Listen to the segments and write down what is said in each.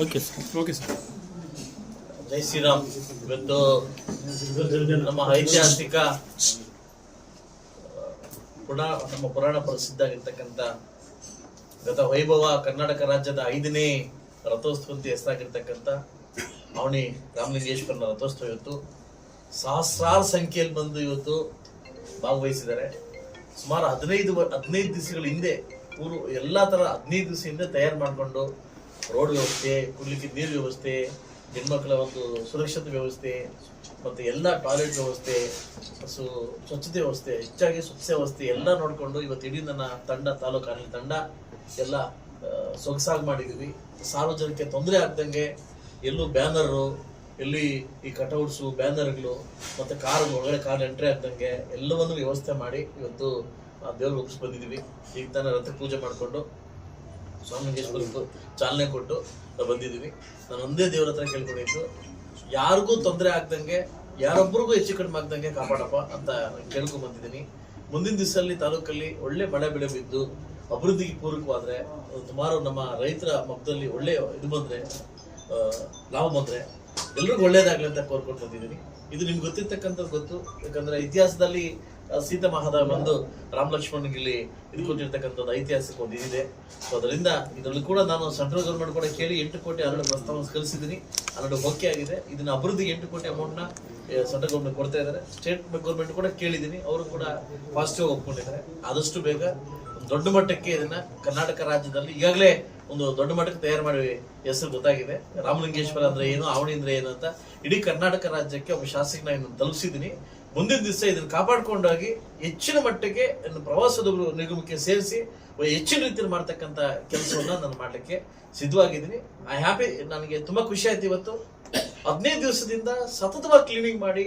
Okay sir. ಜೈ ಶ್ರೀರಾಮ್. ಇವತ್ತು ನಮ್ಮ ಐತಿಹಾಸಿಕ ನಮ್ಮ ಪುರಾಣ ಪ್ರಸಿದ್ಧ ಆಗಿರ್ತಕ್ಕಂಥ ಗತ ವೈಭವ ಕರ್ನಾಟಕ ರಾಜ್ಯದ 5ನೇ ರಥೋತ್ಸವಕ್ಕೆ ಹೆಸರಾಗಿರ್ತಕ್ಕಂಥ ಅವನಿ ರಾಮಲಿಂಗೇಶ್ವರನ ರಥೋತ್ಸವ ಇವತ್ತು ಸಹಸ್ರಾರು ಸಂಖ್ಯೆಯಲ್ಲಿ ಬಂದು ಇವತ್ತು ಭಾಗವಹಿಸಿದ್ದಾರೆ. ಸುಮಾರು 15 ದಿವಸಗಳ ಹಿಂದೆ ಎಲ್ಲಾ ತರ 15 ದಿವಸ ಹಿಂದೆ ತಯಾರು ಮಾಡಿಕೊಂಡು ರೋಡ್ ವ್ಯವಸ್ಥೆ, ಕುಡ್ಲಿಕ್ಕೆ ನೀರು ವ್ಯವಸ್ಥೆ, ಹೆಣ್ಮಕ್ಳ ಒಂದು ಸುರಕ್ಷತೆ ವ್ಯವಸ್ಥೆ, ಮತ್ತೆ ಎಲ್ಲ ಟಾಯ್ಲೆಟ್ ವ್ಯವಸ್ಥೆ, ಸ್ವಚ್ಛತೆ ವ್ಯವಸ್ಥೆ, ಹೆಚ್ಚಾಗಿ ಸ್ವಚ್ಛತೆ ವ್ಯವಸ್ಥೆ ಎಲ್ಲ ನೋಡಿಕೊಂಡು ಇವತ್ತು ಇಡೀ ನನ್ನ ತಂಡ, ತಾಲೂಕು ಆಡಳಿತ ತಂಡ ಎಲ್ಲ ಸೊಗಸಾಗಿ ಮಾಡಿದೀವಿ. ಸಾರ್ವಜನಿಕ ತೊಂದರೆ ಆಗ್ದಂಗೆ ಎಲ್ಲೂ ಬ್ಯಾನರು, ಎಲ್ಲಿ ಈ ಕಟೌಟ್ಸು, ಬ್ಯಾನರ್ಗಳು ಮತ್ತೆ ಒಳಗಡೆ ಕಾರ್ ಎಂಟ್ರಿ ಆಗ್ದಂಗೆ ಎಲ್ಲವನ್ನು ವ್ಯವಸ್ಥೆ ಮಾಡಿ ಇವತ್ತು ದೇವ್ರಿಗೆ ಒಪ್ಪಿಸಿ ಬಂದಿದ್ದೀವಿ. ಈಗ ತಾನೇ ರಥ ಪೂಜೆ ಮಾಡಿಕೊಂಡು ಸ್ವಾಮಿಲಿಂಗೇಶ್ವರಕ್ಕೆ ಚಾಲನೆ ಕೊಟ್ಟು ಬಂದಿದ್ದೀವಿ. ನಾನು ಒಂದೇ ದೇವ್ರ ಹತ್ರ ಕೇಳ್ಕೊಂಡಿದ್ದು, ಯಾರಿಗೂ ತೊಂದರೆ ಆಗ್ದಂಗೆ, ಯಾರೊಬ್ಬರಿಗೂ ಹೆಚ್ಚು ಕಡಿಮೆ ಆಗ್ದಂಗೆ ಕಾಪಾಡಪ್ಪ ಅಂತ ಕೇಳ್ಕೊಂಡ್ ಬಂದಿದ್ದೀನಿ. ಮುಂದಿನ ದಿವಸದಲ್ಲಿ ತಾಲೂಕಲ್ಲಿ ಒಳ್ಳೆ ಮಳೆ ಬೆಳೆ ಬಿದ್ದು ಅಭಿವೃದ್ಧಿಗೆ ಪೂರಕವಾದ್ರೆ, ಸುಮಾರು ನಮ್ಮ ರೈತರ ಮಕ್ಕದಲ್ಲಿ ಒಳ್ಳೆ ಇದು ಬಂದ್ರೆ, ಲಾಭ ಬಂದ್ರೆ ಎಲ್ರಿಗೂ ಒಳ್ಳೇದಾಗ್ಲಿ ಅಂತ ಕೋರ್ಕೊಂಡು ಬಂದಿದ್ದೀನಿ. ಇದು ನಿಮ್ಗೆ ಗೊತ್ತಿರ್ತಕ್ಕಂಥದ್ದು ಗೊತ್ತು. ಯಾಕಂದ್ರೆ ಇತಿಹಾಸದಲ್ಲಿ ಸೀತಾ ಮಹಾದೇವ ಬಂದು ರಾಮ ಲಕ್ಷ್ಮಣನಿಗೆ ಇಲ್ಲಿ ಇದು ಕೊಟ್ಟಿರ್ತಕ್ಕಂಥದ್ದು ಐತಿಹಾಸಿಕ ಒಂದು ಇದಿದೆ. ಸೊ ಅದರಿಂದ ಇದರಲ್ಲಿ ಕೂಡ ನಾನು ಸೆಂಟ್ರಲ್ ಗೌರ್ಮೆಂಟ್ ಕೂಡ ಕೇಳಿ 8 ಕೋಟಿ ಹರಡು ಪ್ರಸ್ತಾವನೆ ಕಳಿಸಿದ್ದೀನಿ. ಹರಡು ಓಕೆ ಆಗಿದೆ. ಇದನ್ನ ಅಭಿವೃದ್ಧಿಗೆ 8 ಕೋಟಿ ಅಮೌಂಟ್ ನ ಸೆಂಟ್ರಲ್ ಗೌರ್ಮೆಂಟ್ ಕೊಡ್ತಾ ಇದ್ದಾರೆ. ಸ್ಟೇಟ್ ಗೌರ್ಮೆಂಟ್ ಕೂಡ ಕೇಳಿದ್ದೀನಿ, ಅವರು ಕೂಡ ಪಾಸಿಟಿವ್ ಒಪ್ಕೊಂಡಿದ್ದಾರೆ. ಆದಷ್ಟು ಬೇಗ ದೊಡ್ಡ ಮಟ್ಟಕ್ಕೆ ಇದನ್ನ ಕರ್ನಾಟಕ ರಾಜ್ಯದಲ್ಲಿ ಈಗಾಗಲೇ ಒಂದು ದೊಡ್ಡ ಮಟ್ಟಕ್ಕೆ ತಯಾರು ಮಾಡಿ ಹೆಸರು ಗೊತ್ತಾಗಿದೆ. ರಾಮಲಿಂಗೇಶ್ವರ ಅಂದ್ರೆ ಏನು, ಅವನಿ ಅಂದ್ರೆ ಏನು ಅಂತ ಇಡೀ ಕರ್ನಾಟಕ ರಾಜ್ಯಕ್ಕೆ ಒಬ್ಬ ಶಾಸಕನ ಇನ್ನು ತಲುಪಿಸಿದ್ದೀನಿ. ಮುಂದಿನ ದಿವಸ ಇದನ್ನು ಕಾಪಾಡ್ಕೊಂಡೋಗಿ ಹೆಚ್ಚಿನ ಮಟ್ಟಿಗೆ ಪ್ರವಾಸದ ನಿಗಮಕ್ಕೆ ಸೇರಿಸಿ ಹೆಚ್ಚಿನ ರೀತಿಯಲ್ಲಿ ಮಾಡ್ತಕ್ಕಂಥ ಕೆಲಸವನ್ನ ನಾನು ಮಾಡ್ಲಿಕ್ಕೆ ಸಿದ್ಧವಾಗಿದ್ದೀನಿ. I happy. ನನಗೆ ತುಂಬಾ ಖುಷಿ ಆಯ್ತು. ಇವತ್ತು 15 ದಿವಸದಿಂದ ಸತತವಾಗಿ ಕ್ಲೀನಿಂಗ್ ಮಾಡಿ,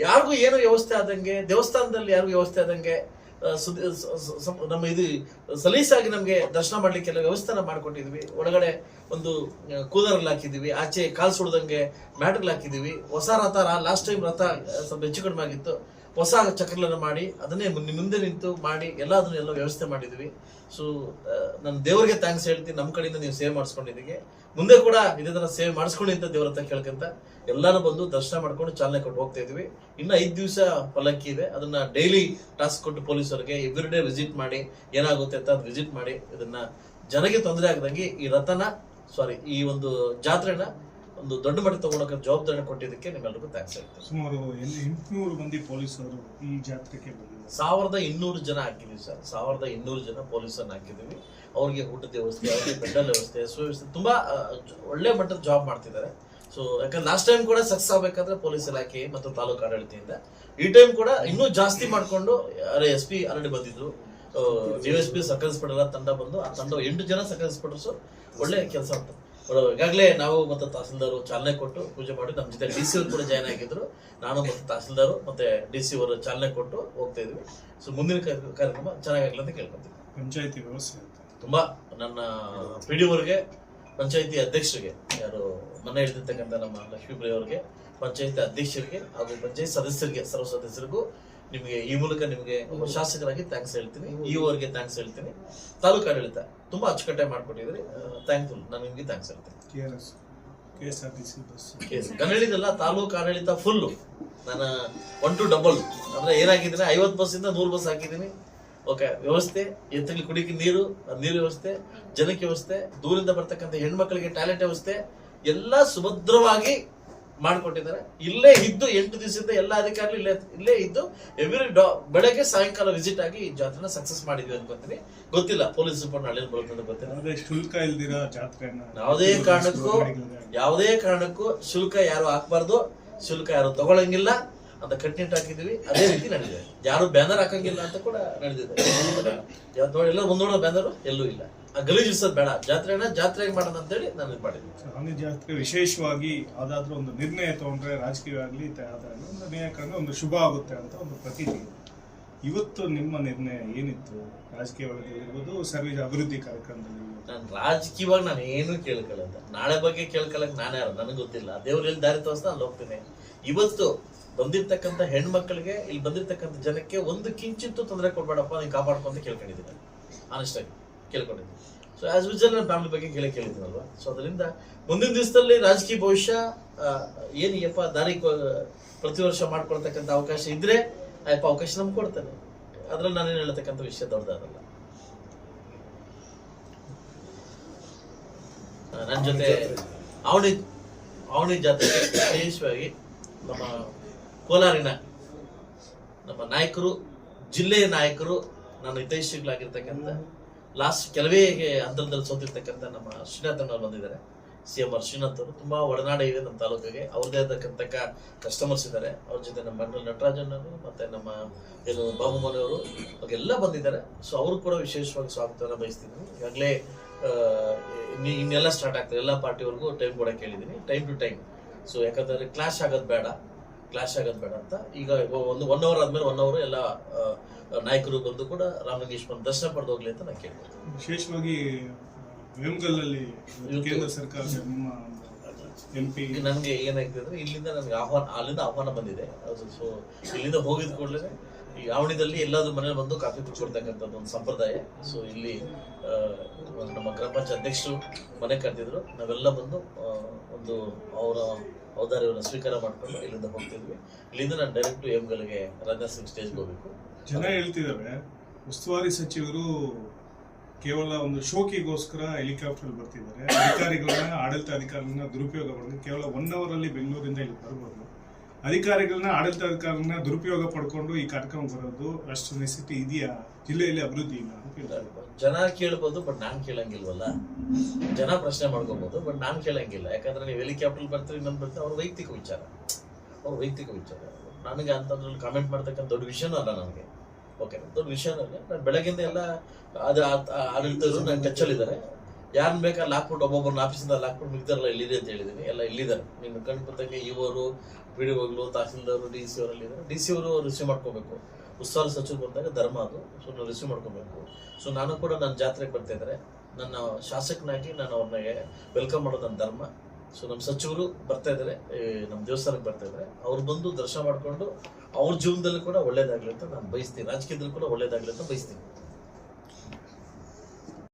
ಯಾರಿಗೂ ಏನೋ ವ್ಯವಸ್ಥೆ ಆದಂಗೆ, ದೇವಸ್ಥಾನದಲ್ಲಿ ಯಾರಿಗೂ ವ್ಯವಸ್ಥೆ ಆದಂಗೆ, ನಮ್ಮ ಇದು ಸಲೀಸಾಗಿ ನಮ್ಗೆ ದರ್ಶನ ಮಾಡ್ಲಿಕ್ಕೆಲ್ಲ ವ್ಯವಸ್ಥೆನ ಮಾಡ್ಕೊಟ್ಟಿದ್ವಿ. ಒಳಗಡೆ ಒಂದು ಕೂಲರ್ ಹಾಕಿದೀವಿ, ಆಚೆ ಕಾಲ್ ಸುಡ್ದಂಗೆ ಮ್ಯಾಟ್ಗಳು ಹಾಕಿದೀವಿ. ಹೊಸ ರಥ, ಲಾಸ್ಟ್ ಟೈಮ್ ರಥ ಸ್ವಲ್ಪ ಹೆಚ್ಚು ಕಡಿಮೆ ಆಗಿತ್ತು, ಹೊಸ ಚಕ್ರಗಳನ್ನ ಮಾಡಿ ಅದನ್ನೇ ಮುಂದೆ ನಿಂತು ಮಾಡಿ ಅದನ್ನೆಲ್ಲ ವ್ಯವಸ್ಥೆ ಮಾಡಿದ್ವಿ. ಸೊ ನನ್ನ ದೇವರಿಗೆ ಥ್ಯಾಂಕ್ಸ್ ಹೇಳ್ತೀನಿ. ನಮ್ಮ ಕಡೆಯಿಂದ ನೀವು ಸೇವೆ ಮಾಡಿಸ್ಕೊಂಡಿದ್ದೀವಿ. ಮುಂದೆ ಕೂಡ ಇದೇ ತರ ಸೇವೆ ಮಾಡಿಸ್ಕೊಂಡು ಅಂತ ದೇವ್ರ ಹತ್ರ ಕೇಳ್ಕೊಂತ ಎಲ್ಲಾನು ಬಂದು ದರ್ಶನ ಮಾಡ್ಕೊಂಡು ಚಾಲನೆ ಕೊಟ್ಟು ಹೋಗ್ತಾ ಇದೀವಿ. ಇನ್ನು 5 ದಿವಸ ಪಲ್ಲಕ್ಕಿ ಇದೆ. ಅದನ್ನ ಡೈಲಿ ಟಾಸ್ಕ್ ಕೊಟ್ಟು ಪೊಲೀಸರಿಗೆ ಎವ್ರಿ ಡೇ ವಿಸಿಟ್ ಮಾಡಿ ಏನಾಗುತ್ತೆ ಅಂತ ವಿಸಿಟ್ ಮಾಡಿ ಇದನ್ನ ಜನಕ್ಕೆ ತೊಂದರೆ ಆಗದಂಗೆ ಈ ಒಂದು ಜಾತ್ರೆನ ಒಂದು ದೊಡ್ಡ ಮಟ್ಟಕ್ಕೆ ತಗೊಳಕ್ಕೆ ಜವಾಬ್ದಾರಿ ಕೊಟ್ಟಿದ್ದಕ್ಕೆ ನಿಮ್ಮೆಲ್ಲರಿಗೂ ಥ್ಯಾಂಕ್ಸ್ ಹೇಳ್ತೀನಿ. ಸುಮಾರು 800 ಮಂದಿ ಪೊಲೀಸರು ಈ ಜಾತ್ರೆಗೆ ಬಂದಿದ್ದಾರೆ. 1200 ಜನ ಹಾಕಿದೀವಿ ಸರ್. 1200 ಜನ ಪೊಲೀಸರನ್ನ ಹಾಕಿದೀವಿ. ಅವ್ರಿಗೆ ಊಟದ ವ್ಯವಸ್ಥೆ, ಅವ್ರಿಗೆ ಬೆಡ್ಡಲ್ ವ್ಯವಸ್ಥೆ, ಸುವ್ಯವಸ್ಥೆ, ತುಂಬಾ ಒಳ್ಳೆ ಮಟ್ಟದ ಜಾಬ್ ಮಾಡ್ತಿದ್ದಾರೆ. ಸೊ ಯಾಕಂದ್ರೆ ಲಾಸ್ಟ್ ಟೈಮ್ ಕೂಡ ಸಕ್ಸಸ್ ಆಗ್ಬೇಕಾದ್ರೆ ಪೊಲೀಸ್ ಇಲಾಖೆ ಮತ್ತು ತಾಲೂಕು ಆಡಳಿತದಿಂದ, ಈ ಟೈಮ್ ಕೂಡ ಇನ್ನೂ ಜಾಸ್ತಿ ಮಾಡ್ಕೊಂಡು SP ಆಲ್ರೆಡಿ ಬಂದಿದ್ರು, DSP ಸರ್ಕಲ್ ಇನ್ಸ್ಪೆಕ್ಟರ್ ತಂಡ ಬಂದು, ಆ ತಂಡ 8 ಜನ ಸರ್ಕಲ್ ಇನ್ಸ್ಪೆಕ್ಟರ್ಸ್ ಒಳ್ಳೆ ಕೆಲಸ ಮಾಡ್ತಾರೆ. ಈಗಾಗಲೇ ನಾವು ಮತ್ತು ತಹಸೀಲ್ದಾರ್ ಚಾಲನೆ ಕೊಟ್ಟು ಪೂಜೆ ಮಾಡಿ, ನಮ್ಮ ಜೊತೆ DC ಅವರು ಕೂಡ ಜಾಯ್ನ್ ಆಗಿದ್ರು. ನಾನು ಮತ್ತು ತಹಸೀಲ್ದಾರ್ ಮತ್ತೆ DC ಅವರು ಚಾಲನೆ ಕೊಟ್ಟು ಹೋಗ್ತಾ ಇದ್ವಿ. ಸೊ ಮುಂದಿನ ಕಾರ್ಯಕ್ರಮ ಚೆನ್ನಾಗಾಗಲಿ ಅಂತ ಕೇಳ್ಕೊತೀವಿ. ಪಂಚಾಯತಿ ವ್ಯವಸ್ಥೆ ತುಂಬಾ ನನ್ನ PDOವರಿಗೆ, ಪಂಚಾಯತಿ ಅಧ್ಯಕ್ಷರಿಗೆ, ಯಾರು ಮನೆ ಹಿಡಿದಿರ್ತಕ್ಕಂಥ ನಮ್ಮ ಲಕ್ಷ್ಮೀಪ್ರಿಯ ಅವರಿಗೆ, ಪಂಚಾಯತಿ ಅಧ್ಯಕ್ಷರಿಗೆ ಹಾಗೂ ಪಂಚಾಯತ್ ಸದಸ್ಯರಿಗೆ, ಸರ್ವ ಸದಸ್ಯರಿಗೂ ನಿಮಗೆ ಈ ಮೂಲಕ ನಿಮಗೆ ಒಬ್ಬ ಶಾಸಕರಾಗಿ ಥ್ಯಾಂಕ್ಸ್ ಹೇಳ್ತೀನಿ. ಅವರಿಗೆ ಥ್ಯಾಂಕ್ಸ್ ಹೇಳ್ತೀನಿ. ತಾಲೂಕು ಆಡಳಿತ ತುಂಬಾ ಅಚ್ಚುಕಟ್ಟಾಗಿ ಮಾಡ್ಕೊಟ್ಟಿದ್ರಿ, ಥ್ಯಾಂಕ್ಫುಲ್. ನಾನು ನಿಮ್ಗೆ ಥ್ಯಾಂಕ್ಸ್ ಹೇಳ್ತೀನಿ. ಗನಳಿದೆಲ್ಲ ತಾಲೂಕು ಆಡಳಿತ ಫುಲ್ ನಾನು 1 to 2 ಅಂದ್ರೆ ಏನಾಗಿದ್ದೀನಿ, 50 ಬಸ್ಸಿಂದ 100 ಬಸ್ ಹಾಕಿದ್ದೀನಿ. ಓಕೆ, ವ್ಯವಸ್ಥೆ, ಎತ್ತಲಿಗೆ ಕುಡಿಕೆ ನೀರು ವ್ಯವಸ್ಥೆ, ಜನಕ್ಕೆ ವ್ಯವಸ್ಥೆ, ದೂರಿಂದ ಬರ್ತಕ್ಕಂಥ ಹೆಣ್ಮಕ್ಳಿಗೆ ಟಾಯ್ಲೆಟ್ ವ್ಯವಸ್ಥೆ ಎಲ್ಲ ಸುಭದ್ರವಾಗಿ ಮಾಡಿಕೊಟ್ಟಿದ್ದಾರೆ. ಇಲ್ಲೇ ಇದ್ದು 8 ದಿವಸದಿಂದ ಎಲ್ಲ ಅಧಿಕಾರಿಗಳು ಇಲ್ಲೇ ಇದ್ದು ಎವ್ರಿ ಬೆಳಗ್ಗೆ ಸಾಯಂಕಾಲ ವಿಸಿಟ್ ಆಗಿ ಈ ಜಾತ್ರೆನ ಸಕ್ಸಸ್ ಮಾಡಿದ್ವಿ ಅನ್ಕೊಂತೀನಿ. ಗೊತ್ತಿಲ್ಲ ಪೊಲೀಸ್ ಸೂಪರ್ ನಾಳೆ ಬರುತ್ತೆ ಗೊತ್ತಿಲ್ಲ. ಶುಲ್ಕ ಇಲ್ದಿರ ಜಾತ್ರೆನ ಯಾವುದೇ ಕಾರಣಕ್ಕೂ ಶುಲ್ಕ ಯಾರು ಹಾಕ್ಬಾರ್ದು, ಶುಲ್ಕ ಯಾರು ತಗೊಳಂಗಿಲ್ಲ ಅಂತ ಕಟ್ನಿಟ್ಟು ಹಾಕಿದ್ವಿ. ಅದೇ ರೀತಿ ನಡೆದಿದೆ. ಯಾರು ಬ್ಯಾನರ್ ಹಾಕಂಗಿಲ್ಲ ಅಂತ ಕೂಡ ನಡೆದಿದೆ. ಎಲ್ಲ ಒಂದೋಡ ಬ್ಯಾನರ್ ಎಲ್ಲೂ ಇಲ್ಲ. ಗಲೀಜಿಸೋದು ಬೇಡ, ಜಾತ್ರೆಗೆ ಮಾಡೋಣ ಅಂತ ಹೇಳಿ ನಾನು ಇದು ಮಾಡಿದ್ವಿ. ಸ್ವಾಮಿ ಜಾತ್ರೆ ವಿಶೇಷವಾಗಿ ಯಾವ್ದಾದ್ರು ಒಂದು ನಿರ್ಣಯ ತಗೊಂಡ್ರೆ, ರಾಜಕೀಯವಾಗ್ಲಿ ಒಂದು ನೇಯಕರನ್ನ ಒಂದು ಶುಭ ಆಗುತ್ತೆ ಅಂತ ಒಂದು ಪ್ರತೀತಿ. ಇವತ್ತು ನಿಮ್ಮ ನಿರ್ಣಯ ಏನಿತ್ತು? ರಾಜಕೀಯವಾಗಿರ್ಬೋದು, ಸರ್ವಿಸ್ ಅಭಿವೃದ್ಧಿ ಕಾರ್ಯಕ್ರಮದಲ್ಲಿ. ನಾನು ರಾಜಕೀಯವಾಗಿ ನಾನು ಏನು ಕೇಳ್ಕೊಳ್ಳಲ್ಲ. ನಾಳೆ ಬಗ್ಗೆ ಕೇಳ್ಕೊಳ್ಳಕ್ ನಾನು ಯಾರು ನನಗೆ ಗೊತ್ತಿಲ್ಲ. ದೇವ್ರು ಎಲ್ಲಿ ದಾರಿ ತೋರಿಸ್ತಾ ಅಲ್ಲಿ ಹೋಗ್ತೇನೆ. ಇವತ್ತು ಬಂದಿರ್ತಕ್ಕಂಥ ಹೆಣ್ಮಕ್ಳಿಗೆ, ಇಲ್ಲಿ ಬಂದಿರ್ತಕ್ಕಂಥ ಜನಕ್ಕೆ ಒಂದು ಕಿಂಚಿತ್ತು ತೊಂದರೆ ಕೊಡ್ಬೇಡಪ್ಪ, ನೀನು ಕಾಪಾಡ್ಕೊಂತ ಕೇಳ್ಕೊಂಡಿದ್ದೀನಿ. ಆನೆಸ್ಟ್ ಆಗಿ ಕೇಳ್ಕೊಂಡಿದ್ದೀನಿ. ಸೊ ಆಸ್ ಯೂಶುವಲ್ ನಾನು ಫ್ಯಾಮಿಲಿ ಬಗ್ಗೆ ಕೇಳಿದ್ದೀನಲ್ವಾ. ಸೊ ಅದರಿಂದ ಮುಂದಿನ ದಿವಸದಲ್ಲಿ ರಾಜಕೀಯ ಭವಿಷ್ಯ ಏನಪ್ಪ ದಾರಿ ಪ್ರತಿ ವರ್ಷ ಮಾಡ್ಕೊಳ್ತಕ್ಕಂಥ ಅವಕಾಶ ಇದ್ರೆ ಅಯ್ಯಪ್ಪ ಅವಕಾಶ ನಮ್ಗೆ ಕೊಡ್ತಾನೆ. ಅದ್ರಲ್ಲಿ ನಾನೇನು ಹೇಳ್ತಕ್ಕಂಥ ವಿಷಯ ದೊಡ್ಡದಾಗಲ್ಲ. ನನ್ನ ಜೊತೆ ಅವನಿ ಜಾತ್ರೆಗೆ ವಿಶೇಷವಾಗಿ ನಮ್ಮ ಕೋಲಾರಿನ ನಮ್ಮ ನಾಯಕರು, ಜಿಲ್ಲೆಯ ನಾಯಕರು, ನನ್ನ ಹಿತೈಷಿಗಳಾಗಿರ್ತಕ್ಕಂಥ ಲಾಸ್ಟ್ ಕೆಲವೇ ಹಂತದಲ್ಲಿ ಸೋತಿರ್ತಕ್ಕಂಥ ನಮ್ಮ ಶ್ರೀನಾಥ್ ಅವರು ಬಂದಿದ್ದಾರೆ. CM ಶ್ರೀನಾಥ್ ಅವರು ತುಂಬಾ ಒಡನಾಡ ಇದೆ ನಮ್ಮ ತಾಲೂಕಿಗೆ. ಅವ್ರದೇ ಆದಕ್ಕಂತ ಕಸ್ಟಮರ್ಸ್ ಇದ್ದಾರೆ. ಅವ್ರ ಜೊತೆ ನಮ್ಮ ಮಂಡಲ ನಟರಾಜನ್ ಅವರು ಮತ್ತೆ ನಮ್ಮ ಏನು ಬಾಬುಮನಿ ಅವರು ಎಲ್ಲ ಬಂದಿದ್ದಾರೆ. ಸೊ ಅವರು ಕೂಡ ವಿಶೇಷವಾಗಿ ಸ್ವಾಗತವನ್ನು ಬಯಸ್ತಿದ್ದೀನಿ. ಈಗಾಗಲೇ ಇನ್ನೆಲ್ಲ ಸ್ಟಾರ್ಟ್ ಆಗ್ತದೆ. ಎಲ್ಲ ಪಾರ್ಟಿವರೆಗೂ ಟೈಮ್ ಕೂಡ ಕೇಳಿದ್ದೀನಿ, ಟೈಮ್ ಟು ಟೈಮ್. ಸೊ ಯಾಕಂದ್ರೆ ಕ್ಲಾಶ್ ಆಗೋದು ಬೇಡ ಅಂತ ಈಗ ಒಂದು 1 ಅವರ್ ಆದ್ಮೇಲೆ 1 ಅವರ್ ಎಲ್ಲ ನಾಯಕರು ಬಂದು ಕೂಡ ರಾಮಲಿಂಗೇಶ್ವರನ ದರ್ಶನ ಪಡೆದು ಹೋಗ್ಲಿ ಅಂತ ನಾನು ಕೇಳ್ಬೋದು. ವಿಶೇಷವಾಗಿ ವೇಮಗಲ್ಲಲ್ಲಿ ಕೇಂದ್ರ ಸರ್ಕಾರ MP ನನಗೆ ಏನಾಗ್ತದೆ ಅಂದ್ರೆ ಇಲ್ಲಿಂದ ನನಗೆ ಅಲ್ಲಿಂದ ಆಹ್ವಾನ ಬಂದಿದೆ. ಸೊ ಇಲ್ಲಿಂದ ಹೋಗಿದ ಕೂಡಲೇ ಈ ಆವಣಿದಲ್ಲಿ ಎಲ್ಲಾದ್ರೂ ಮನೇಲಿ ಬಂದು ಕಾಫಿ ಕುಡ್ಕೊಳ್ತಕ್ಕಂಥದ್ದು ಒಂದು ಸಂಪ್ರದಾಯ. ಸೊ ಇಲ್ಲಿ ನಮ್ಮ ಗ್ರಾಮ ಪಂಚಾಯತ್ ಅಧ್ಯಕ್ಷರು ಮನೆ ಕರೆದಿದ್ರು. ನಾವೆಲ್ಲ ಬಂದು ಒಂದು ಅವರ ಔದಾರ್ಯವನ್ನು ಸ್ವೀಕಾರ ಮಾಡ್ಕೊಂಡು ಇಲ್ಲಿಂದ ಹೋಗ್ತಿದ್ವಿ. ಇಲ್ಲಿಂದ ನಾನು ಡೈರೆಕ್ಟ್ ವೇಮಗಲ್ಗೆ ರಾಜನಾಥ್ ಸಿಂಗ್ ಸ್ಟೇಜ್ಗೆ ಹೋಗ್ಬೇಕು. ಜನ ಹೇಳ್ತಿದ್ದಾರೆ ಉಸ್ತುವಾರಿ ಸಚಿವರು ಕೇವಲ ಒಂದು ಶೋಕಿಗೋಸ್ಕರ ಹೆಲಿಕಾಪ್ಟರ್ ಬರ್ತಿದ್ದಾರೆ. ಆಡಳಿತ ಅಧಿಕಾರಿಗಳನ್ನ ದುರುಪಯೋಗ ಮಾಡಿದ್ರೆ ಕೇವಲ 1 ಅವರ್ ಅಲ್ಲಿ ಬೆಂಗಳೂರಿಂದ ಇಲ್ಲಿ ಬರ್ಬೋದು. ಆಡಳಿತಾಧಿಕಾರನ್ನ ದುರುಪಯೋಗ ಪಡ್ಕೊಂಡು ಈ ಕಾರ್ಯಕ್ರಮ ಬರೋದು ಅಷ್ಟು ನೆಸಿಟಿ ಇದೆಯಾ? ಜಿಲ್ಲೆಯಲ್ಲಿ ಅಭಿವೃದ್ಧಿ ಇಲ್ಲ ಅಂತ ಕೇಳ್ತಾರೆ. ಜನ ಕೇಳ್ಬೋದು, ಬಟ್ ನಾನ್ ಕೇಳಂಗಿಲ್ವಲ್ಲ. ಜನ ಪ್ರಶ್ನೆ ಮಾಡ್ಕೋಬಹುದು, ಬಟ್ ನಾನ್ ಕೇಳಂಗಿಲ್ಲ. ಯಾಕಂದ್ರೆ ನೀವು ಹೆಲಿಕಾಪ್ಟರ್ ಬರ್ತೀರಿ, ಇನ್ನೊಂದು ಬರ್ತೀವಿ, ಅವ್ರ ವೈಯಕ್ತಿಕ ವಿಚಾರ. ನನಗೆ ಅಂತಂದ್ರಲ್ಲಿ ಕಾಮೆಂಟ್ ಮಾಡ್ತಕ್ಕಂಥ ದೊಡ್ಡ ವಿಷಯನೂ ಅಲ್ಲ ನನಗೆ. ಓಕೆ, ದೊಡ್ಡ ವಿಷಯನೂ ಅಲ್ಲ. ನಾನು ಬೆಳಗಿಂದ ಎಲ್ಲ ಆಡಳಿತರು ನನ್ನ ಟಚ್ಚಲ್ಲಿದ್ದಾರೆ. ಯಾರನ್ನ ಬೇಕಾದ್ರೆ ಹಾಕ್ಬಿಟ್ಟು ಒಬ್ಬೊಬ್ಬರನ್ನ ಆಫೀಸಿಂದ ಹಾಕ್ಬಿಟ್ಟು ಮಿಗ್ದಾರಲ್ಲ ಇಲ್ಲಿದೆ ಅಂತ ಹೇಳಿದ್ದೀನಿ. ಎಲ್ಲ ಇಲ್ಲಿದ್ದಾರೆ. ನಿಮ್ಗೆ ಕಂಡು ಬಂದಂಗೆ ಇವರು PDOಗಳು, ತಹಸೀಲ್ದಾರ್, DC ಅವರಲ್ಲಿ ಇದ್ದಾರೆ. DC ಅವರು ರಿಸೀವ್ ಮಾಡ್ಕೋಬೇಕು. ಉಸ್ತುವಾರಿ ಸಚಿವರು ಬಂದಾಗ ಧರ್ಮ ಅದು. ಸೊ ನಾವು ರಿಸೀವ್ ಮಾಡ್ಕೋಬೇಕು. ಸೊ ನಾನು ಕೂಡ ನನ್ನ ಜಾತ್ರೆಗೆ ಬರ್ತಾ ಇದ್ದಾರೆ. ನನ್ನ ಶಾಸಕನಾಗಿ ನಾನು ಅವ್ರನ್ನ ವೆಲ್ಕಮ್ ಮಾಡೋದು ನನ್ನ ಧರ್ಮ. ಸೊ ನಮ್ಮ ಸಚಿವರು ಬರ್ತಾ ಇದ್ದಾರೆ, ನಮ್ಮ ದೇವಸ್ಥಾನಕ್ಕೆ ಬರ್ತಾ ಇದ್ದಾರೆ. ಅವ್ರು ಬಂದು ದರ್ಶನ ಮಾಡ್ಕೊಂಡು ಅವ್ರ ಜೀವನದಲ್ಲಿ ಕೂಡ ಒಳ್ಳೇದಾಗ್ಲಿ ಅಂತ ನಾನು ಬಯಸ್ತೀನಿ. ರಾಜಕೀಯದಲ್ಲಿ ಕೂಡ ಒಳ್ಳೇದಾಗ್ಲಿ ಅಂತ ಬಯಸ್ತೀನಿ.